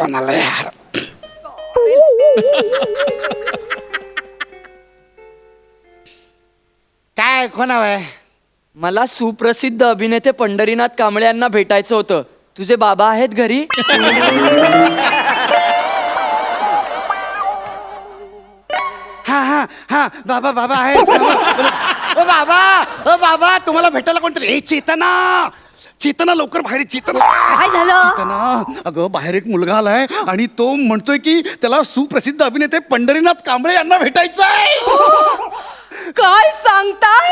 Phone आला यार. काय कोण हवंय? मला सुप्रसिद्ध अभिनेते पंढरीनाथ कांबळे यांना भेटायचं होतं. तुझे बाबा आहेत घरी? हा बाबा बाबा आहे. ओ बाबा, ओ बाबा, तुम्हाला भेटायला कोणतरी. चेतना लवकर बाहेर. चेतना, काय झालं? चेतना, अगं बाहेर एक मुलगा आलाय आणि तो म्हणतोय की त्याला सुप्रसिद्ध अभिनेते पंढरीनाथ कांबळे यांना भेटायचं आहे. काय सांगताय?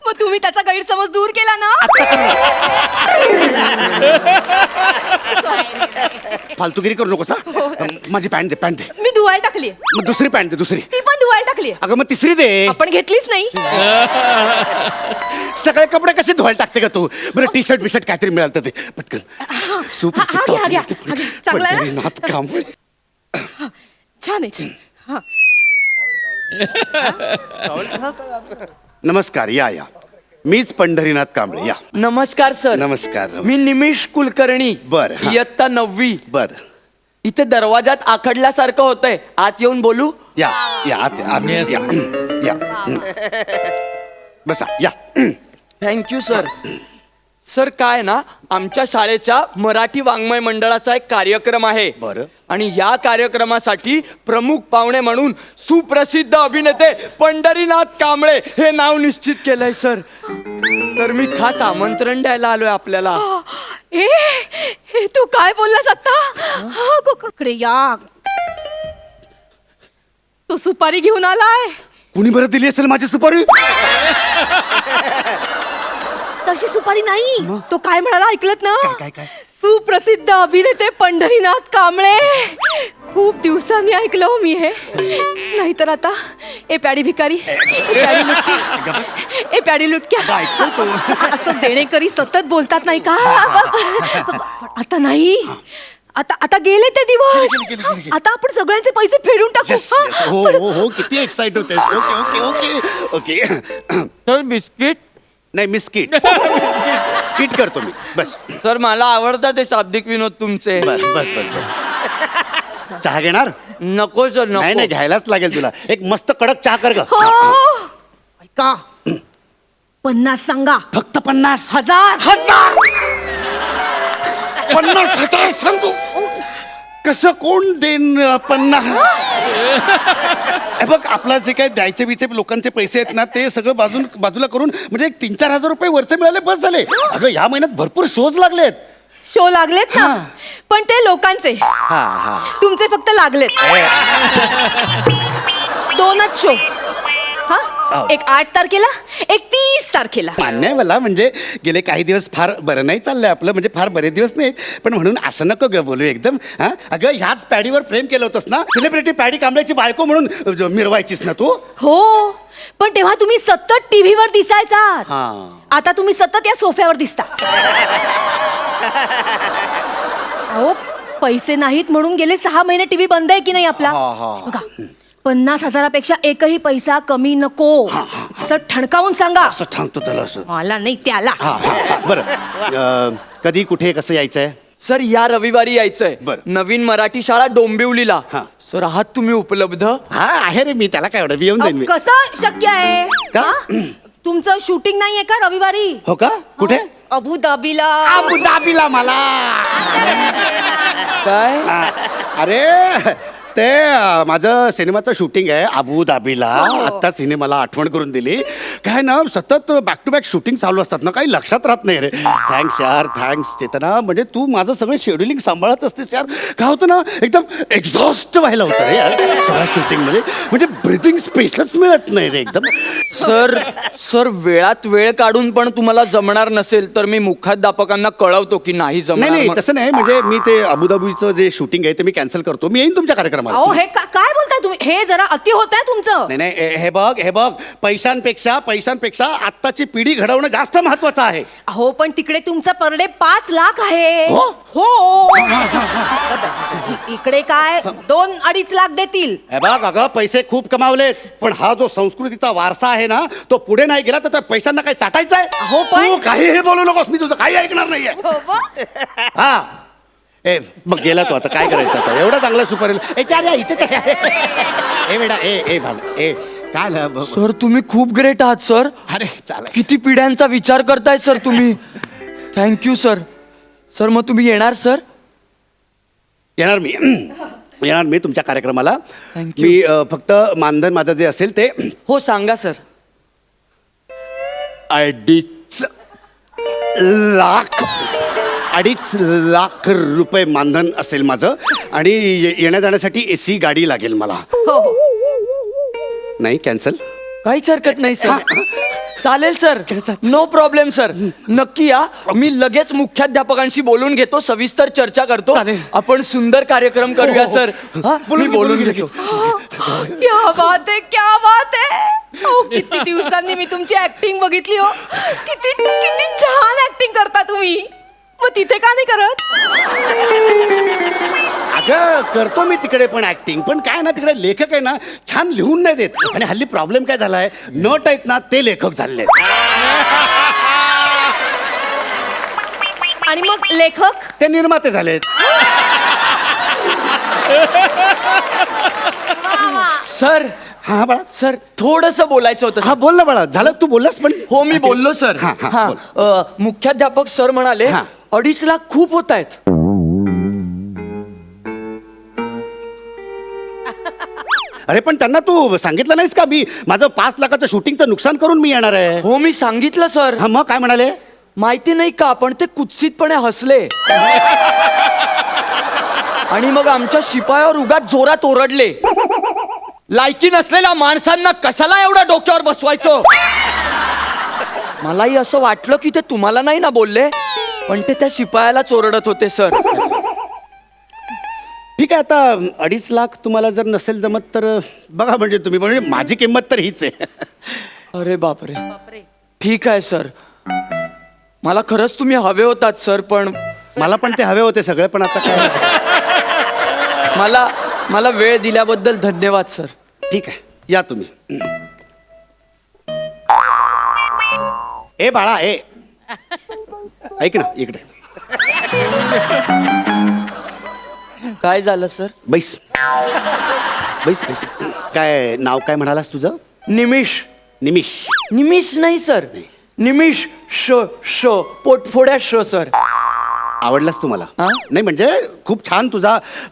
मग तुम्ही त्याचा गैरसमज दूर केला ना? फालतूगिरी करू नकोस हा. माझी पॅन्ट दे. मी धुवायला टाकली. मग दुसरी पॅन्ट दे, दुसरी. ती पण धुवायला टाकली. अगं मग तिसरी दे. आपण घेतलीच नाही. सगळे कपडे कसे धुवायला टाकते का तू? बरं टी शर्ट बिशर्ट काहीतरी मिळालं तर ते पटकन. हा घ्या. चांगला आहे ना? पंढरीनाथ कांबळे. छान आहे, छान. हा. नमस्कार. या मीच पंढरीनाथ कांबळे. या. नमस्कार सर. नमस्कार. मी निमिष कुलकर्णी. बरं, हा. इयत्ता 9वी. बर. इथे दरवाजात आखडल्यासारखं होतंय. आत येऊन बोलू? या बसा. या. Thank you sir. सर काय ना, आमच्या शाळेच्या मराठी वाङ्मय मंडळाचा एक कार्यक्रम आहे. बरं. आणि या कार्यक्रमासाठी प्रमुख पाहुणे म्हणून सुप्रसिद्ध अभिनेते पंढरीनाथ कांबळे हे नाव निश्चित केलंय सर. तर मी खास आमंत्रण द्यायला आलोय आपल्याला. हे तू काय बोललास आता? इकडे या. तू सुपारी घेऊन आलाय? कुणी बरं दिली असेल माझी सुपारी? तशी सुपारी नाही. तो काय म्हणाला ऐकलत ना? काय? सुप्रसिद्ध अभिनेते पंढरीनाथ कांबळे. खूप दिवसांनी ऐकलं हो मी हे. नाहीतर आता ए प्याडी भिकारी, ए प्याडी लुटक्या असं देणेकरी सतत बोलतात नाही का? पण आता नाही. आता गेले ते दिवस. आता आपण सगळ्यांचे पैसे फेडून टाकू. हो किती एक्साइट होते. ओके. Sir biscuit? नाही मी स्किट करतो मी. बस सर मला आवडतात ते शाब्दिक विनोद तुमचे. बस. चहा घेणार? नको सर नको. नाही घ्यायलाच लागेल तुला. एक मस्त कडक चहा कर ग. ऐका, 50 सांगा. फक्त 50? 1000. 50,000 सांगू? कसं कोण देन 50? बघ आपला जे काय द्यायचे बिचे लोकांचे पैसे आहेत ना ते सगळं बाजूला करून म्हणजे एक 3-4 हजार रुपये वरचे मिळाले बस झाले. अगं या महिन्यात भरपूर शोज लागलेत. शो लागलेत ना? पण ते लोकांचे. तुमचे फक्त लागलेत 2च शो. एक 8 तारखेला, एक 30 तारखेला. मान्य आहे मला. म्हणजे गेले काही दिवस फार बरं नाही चाललंय आपलं. म्हणजे फार बरेच दिवस नाहीत. पण म्हणून असं नको ग बोलू एकदम. अगं ह्याच पॅडीवर प्रेम केलं होतंस ना. सेलिब्रिटी पॅडी कांबळ्याची बायको म्हणून मिरवायचीस ना तू. हो, पण तेव्हा तुम्ही सतत टीव्हीवर दिसायचात. आता तुम्ही सतत या सोफ्यावर दिसता. अहो पैसे नाहीत म्हणून गेले 6 महिने टीव्ही बंद आहे की नाही आपला? बघा 50,000पेक्षा एकही पैसा कमी नको. असं ठणकावून सांगा. असं सांगतो त्याला असं. मला नाही त्याला. बरं कधी कुठे कसं यायचंय? सर या रविवारी यायचंय. बरं. नवीन मराठी शाळा डोंबिवलीला. सर आहात तुम्ही उपलब्ध? आहे रे मी. त्याला काय एवढं येऊन जाईन मी. कसं शक्य आहे का? तुमचं शूटिंग नाहीये का रविवारी? हो का? कुठे? अबुधाबीला. मला काय? अरे ते माझं सिनेमाचं शूटिंग आहे अबुधाबीला. आत्ता सिनेमाला आठवण करून दिली. काय ना सतत बॅक टू बॅक शूटिंग चालू असतात ना, काही लक्षात राहत नाही रे. थँक्स यार, थँक्स चेतना. म्हणजे तू माझं सगळं शेड्युलिंग सांभाळत असतेस यार. काय होतं ना एकदम एक्झॉस्ट व्हायला होतं रे यार सगळ्या शूटिंगमध्ये. म्हणजे ब्रिथिंग स्पेसच मिळत नाही रे एकदम. सर वेळात वेळ काढून पण तुम्हाला जमणार नसेल तर मी मुख्याध्यापकांना कळवतो की नाही जमणार. नाही तसं नाही. म्हणजे मी ते अबुधाबीचं जे शूटिंग आहे ते मी कॅन्सल करतो. मी येईन तुमच्या कार्यक्रमात. अहो हे काय बोलताय तुम्ही? हे जरा अति होत आहे तुमचं. नाही हे बघ पैशांपेक्षा आत्ताची पिढी घडवणं जास्त महत्वाचं आहे. अहो पण तिकडे तुमचा पर डे 5 लाख आहे. हो. इकडे काय 2-2.5 लाख देतील. हे बघ अगं पैसे खूप कमावलेत पण हा जो संस्कृतीचा वारसा आहे ना तो पुढे नाही गेला तर त्या पैशांना काही चाटायचं आहे. अहो पण तू काहीही बोलू नकोस. मी तुझं काही ऐकणार नाहीये. ए मग गेला तो आता काय करायचं आता एवढा चांगला सुपर ए त्या इथे काय ए बेटा ए भाऊ ए काय झालं? सर तुम्ही खूप ग्रेट आहात सर. अरे चालेल किती पिढ्यांचा विचार करताय सर तुम्ही. Thank you sir. सर मग तुम्ही येणार सर? येणार मी तुमच्या कार्यक्रमाला. Thank you. मी फक्त मानधन माझं जे असेल ते हो सांगा सर. 2.5 लाख रुपये मानधन असेल माझं आणि येण्या जाण्यासाठी AC गाडी लागेल मला. हो हो नाही कॅन्सल. काहीच हरकत नाही सर. चालेल सर. No problem sir. नक्की या. मी लगेच मुख्याध्यापकांशी बोलून घेतो. सविस्तर चर्चा करतो. चालेल. आपण सुंदर कार्यक्रम करूया हो. सर. हा, मी बोलून घेतो. क्या बात आहे क्या बात आहे. हो किती दिवसांनी मी तुमची ऍक्टिंग बघितली हो. किती किती छान ऍक्टिंग करता तुम्ही. मग तिथे का नाही करत? अगं करतो मी तिकडे पण ऍक्टिंग पण काय ना तिकडे लेखक आहे ना छान लिहून नाही देत आणि हल्ली प्रॉब्लेम काय झालाय नट आहेत ना ते लेखक झाले आणि मग लेखक ते निर्माते झालेत. सर हा बाळा सर थोडस बोलायचं होतं. हा बोल ना बाळा झालं तू बोललास पण हो मी बोललो सर. हा, हा, हा, बोल. मुख्याध्यापक सर म्हणाले हा. 2.5 लाख खूप होत आहेत. अरे पण त्यांना तू सांगितलं नाहीस का मी माझं 5 लाखाचं शूटिंगचं नुकसान करून मी येणार आहे. हो मी सांगितलं सर. हा मग काय म्हणाले? माहिती नाही का पण ते कुत्सितपणे हसले आणि मग आमच्या शिपायावर उगाच जोरात ओरडले. लायकी नसलेल्या माणसांना कशाला एवढा डोक्यावर बसवायचं. मलाही असं वाटलं की ते तुम्हाला नाही ना बोलले पण ते त्या शिपायालाच ओरडत होते सर. ठीक आहे आता 2.5 लाख तुम्हाला जर नसेल जमत तर बघा म्हणजे तुम्ही म्हणजे माझी किंमत तर हीच आहे. अरे बापरे. ठीक आहे सर. मला खरंच तुम्ही हवे होतात सर पण मला पण ते हवे होते सगळे पण आता काय मला वेळ दिल्याबद्दल धन्यवाद सर. ठीक आहे या तुम्ही. ए बाळा ए ऐक ना इकडे काय झालं सर? बैस बैस बैस. काय नाव काय म्हणालास तुझं? निमिष. निमिष. निमिष नाही सर. निमिष श श पोटफोड्या श सर. आवडलास तुम्हाला? हा? नाही म्हणजे खूप छान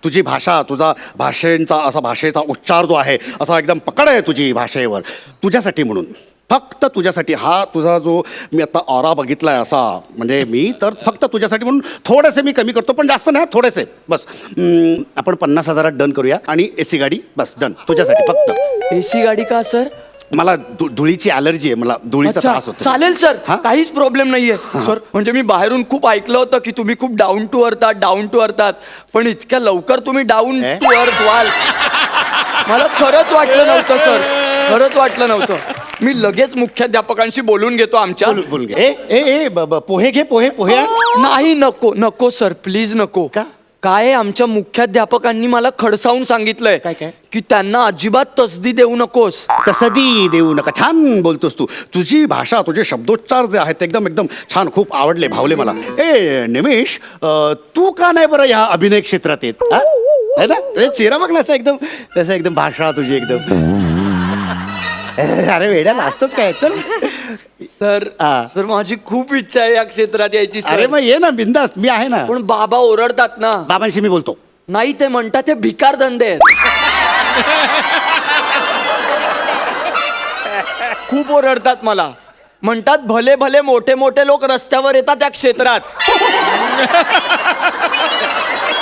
तुझी भाषा तुझा भाषेचा उच्चार जो आहे असा एकदम पकड आहे तुझी भाषेवर. तुझ्यासाठी म्हणून फक्त तुझ्यासाठी हा तुझा जो मी आता ऑरा बघितलाय असा म्हणजे मी तर फक्त तुझ्यासाठी म्हणून थोडेसे मी कमी करतो पण जास्त नाही थोडेसे बस. आपण 50,000 डन करूया आणि AC गाडी बस डन तुझ्यासाठी फक्त. AC गाडी का सर? मला धुळीची अलर्जी आहे मला धुळीचा अच्छा त्रास होतो. चालेल सर. हा? काहीच प्रॉब्लेम नाहीये सर. म्हणजे मी बाहेरून खूप ऐकलं होतं की तुम्ही खूप डाऊन टू अर्थ आहात पण इतक्या लवकर तुम्ही डाऊन टू अर्थ व्हाल मला खरंच वाटलं नव्हतं सर. खरंच वाटलं नव्हतं. मी लगेच मुख्याध्यापकांशी बोलून घेतो आमच्या. बोलून घे. ए पोहे घे पोहे आण. नाही नको सर प्लीज नको. का? काय आमच्या मुख्याध्यापकांनी मला खडसावून सांगितलंय काय? की त्यांना अजिबात तसदी देऊ नकोस. तसदी देऊ नका. छान बोलतोस तू. तुझी भाषा तुझे शब्दोच्चार जे आहेत ते एकदम छान खूप आवडले भावले मला. ए निमेश तू का नाही बरं ह्या अभिनय क्षेत्रात येत? है ना रे चेहरा बघ ना असं एकदम भाषा तुझी एकदम अरे वेड्या लाजतोच काय चल. सर माझी खूप इच्छा आहे या क्षेत्रात यायची अरे सर. मग ये ना बिंदास मी आहे ना. पण बाबा ओरडतात ना. बाबांशी मी बोलतो. नाही ते म्हणतात ते भिकार धंदे आहेत. खूप ओरडतात मला. म्हणतात भले भले मोठे लोक रस्त्यावर येतात त्या क्षेत्रात.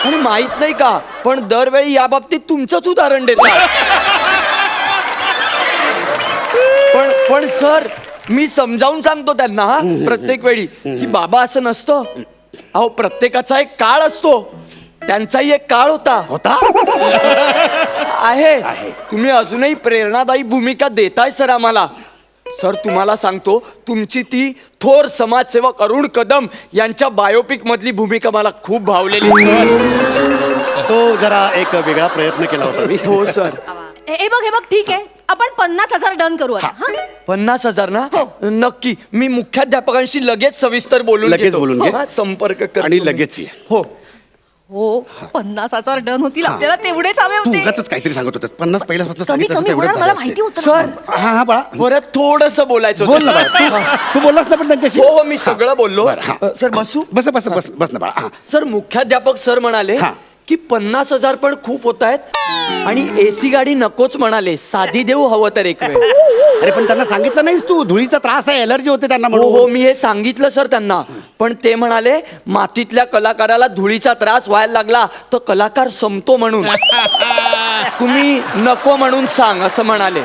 आणि माहित नाही का पण दरवेळी या बाबतीत तुमचंच उदाहरण देतात. पण सर मी समजावून सांगतो त्यांना हा प्रत्येक वेळी की बाबा असं नसतं. अहो प्रत्येकाचा एक काळ असतो. त्यांचाही एक काळ होता. आहे. तुम्ही अजूनही प्रेरणादायी भूमिका देताय सर आम्हाला. सर तुम्हाला सांगतो तुमची ती थोर समाजसेवक अरुण कदम यांच्या बायोपिक मधली भूमिका मला खूप भावलेली सर. तो जरा एक वेगळा प्रयत्न केला होता मी. हो सर. हे बघ ठीक आहे आपण 50,000 डन करू आता. हा? 50,000 ना? हो. नक्की. मी मुख्याध्यापकांशी लगेच सविस्तर बोलून लगेच घेतो. बोलून घे. हा, संपर्क कर आणि तुम्ही. लगेच ये. हो हो 50,000 डन होतील आपल्याला तेवढेच हवे तू होते. उगाचच काहीतरी सांगत होता 50 पहिल्यापासून कमी सांगितलं असतं कमी तेवढंच होणार झालं मला माहिती असते. होतं ना. सर हा हा बाळा परत थोडस बोलायचं बोल ना होतं. बाळा तू बोललास ना पण त्यांच्याशी हो हो मी सगळं बोललो. बरं, हा. सर बसू. बस बस बस बस ना बाळा हा. सर मुख्याध्यापक सर म्हणाले हा. की 50,000 पण खूप होत आहेत आणि एसी गाडी नकोच म्हणाले, साधी देऊ हवं तर एक वेळ. अरे पण त्यांना सांगितलं नाहीस तू धुळीचा त्रास आहे एलर्जी होते त्यांना हो हो म्हणून मी हे सांगितलं सर त्यांना, पण ते म्हणाले मातीतल्या कलाकाराला धुळीचा त्रास व्हायला लागला तर कलाकार संपतो म्हणून तुम्ही नको म्हणून सांग असं म्हणाले.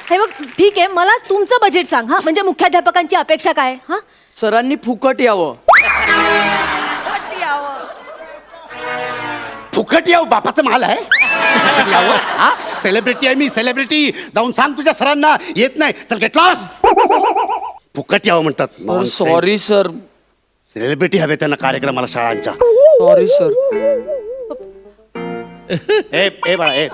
हे बघ ठीक आहे मला तुमचं बजेट सांग हा म्हणजे मुख्याध्यापकांची अपेक्षा काय हा. सरांनी फुकट यावं. फुकट याव बापाचं माल आहे फुकट यावं? हा सेलिब्रिटी आहे मी सेलिब्रिटी जाऊन सांग तुझ्या सरांना येत नाही चल गेट लॉस फुकट यावं म्हणतात सॉरी सर. सेलिब्रिटी हवे त्यांना कार्यक्रमाला शाळांच्या सॉरी सर. ए बाळा ए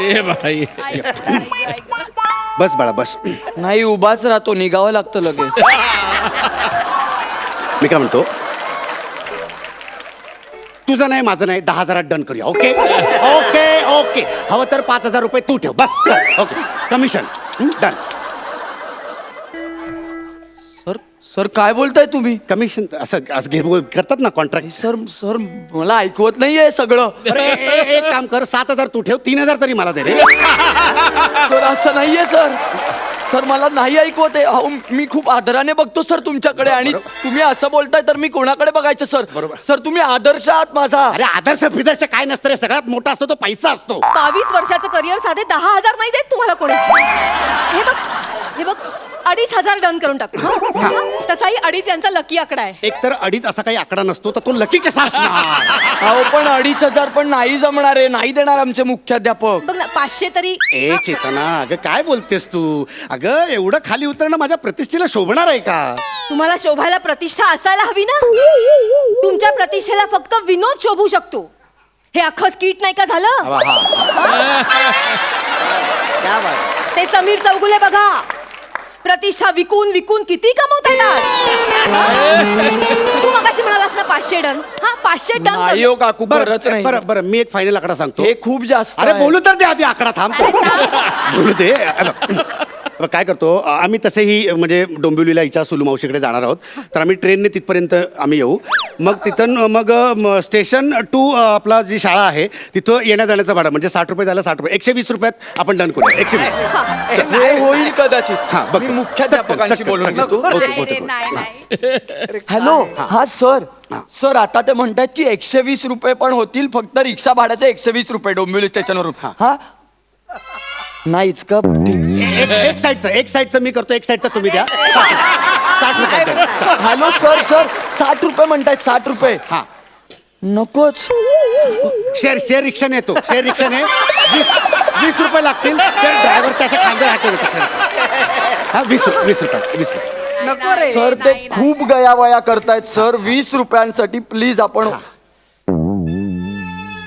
ए भाई बस बाळा बस नाही उभाच राहतो, निघावं लागतं लगेच. मी काय म्हणतो तुझं नाही माझं नाही 10,000 डन करूया ओके ओके ओके हवं तर 5,000 रुपये तू ठेव बस चल okay commission done sir sir काय बोलताय तुम्ही? कमिशन असं असं करतात ना कॉन्ट्रॅक्ट सर सर मला ऐकवत नाहीये सगळं. एक काम कर 7,000 तू ठेव 3,000 तरी मला दे रे सर असं नाहीये सर. सर मला नाही ऐकवत आहे. अहो मी खूप आदराने बघतो सर तुमच्याकडे आणि तुम्ही असं बोलताय तर मी कोणाकडे बघायचं सर? बरोबर. सर तुम्ही आदर्श आहात माझा. अरे आदर्श फिदर्श काय नसतं रे सगळ्यात मोठा असतो तो पैसा असतो 22 वर्षाचं करिअर साधे 10,000 नाही देत तुम्हाला कोणी. हे बघ 2,500 डन करून टाकू हा? तसाही 2.5 यांचा लकी आकडा आहे. एकतर 2.5 असा काही आकडा नसतो तर तो लकी कसा असणार अहो पण 2,500 पण नाही जमणार आहे, नाही देणार आमचे मुख्याध्यापक. बघ ना 500 तरी. ए चेतना अगं काय बोलतेस तू अगं एवढं खाली उतरणं माझ्या प्रतिष्ठेला शोभणार आहे का तुम्हाला शोभायला प्रतिष्ठा असायला हवी ना. तुमच्या प्रतिष्ठेला फक्त विनोद शोभू शकतो. हे अख्खं स्किट नाही का झालं? ते समीर चौगुले बघा प्रतिष्ठा विकून विकून किती कमवता येतात. तू मगाशी म्हणालास ना 500 डन हा 500 डन नाही हो काकू खरंच नाही. बरं बरं मी एक फायनल आकडा सांगतो हे खूप जास्त अरे आहे. बोलू तर दे आधी आकडा थांबतो बोलू दे अब काय करतो आम्ही तसेही म्हणजे डोंबिवलीला हिच्या सुलू मावशीकडे जाणार आहोत तर आम्ही ट्रेनने तिथपर्यंत आम्ही येऊ मग तिथून मग स्टेशन टू आपला जी शाळा आहे तिथं येण्या जाण्याचं भाडं म्हणजे 60 रुपये झालं 60 रुपये 120 रुपयात आपण डन करूया 120 हे होईल कदाचित. हा बघ मी मुख्याध्यापकांशी चटकन, बोलून चटकन. घेतो. होतो, नाही होतो, रे, होतो. नाही, नाही. हॅलो हा सर. सर आता ते म्हणतात की 120 रुपये पण होतील फक्त रिक्षा भाड्याचे 120 रुपये डोंबिवली स्टेशनवरून. हा नाहीच का? एक साईडचं मी करतो एक साईडचं तुम्ही द्या 60 रुपये द्या. हॅलो सर सर 60 रुपये म्हणतायत 60 रुपये. हा नकोच. शेअर रिक्षाने येतो शेअर रिक्षाने 20 रुपये लागतील तर ड्रायव्हरच्या अशा खांदे हाते हा 20 रुपये सर ते खूप गयावया करतायत सर 20 रुपयांसाठी प्लीज आपण.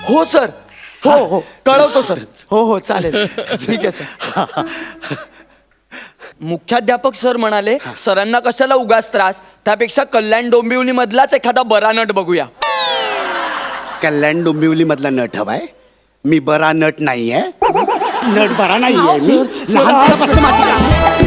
हो सर हो हो कळवतो सर. हो हो चालेल ठीक आहे सर. मुख्याध्यापक सर म्हणाले सरांना कशाला उगाच त्रास त्यापेक्षा कल्याण डोंबिवली मधलाच एखादा बरा नट बघूया. कल्याण डोंबिवली मधला नट हवाय मी बरा नट नाहीये नट बरा नाहीये मी लहानपणापासून माझी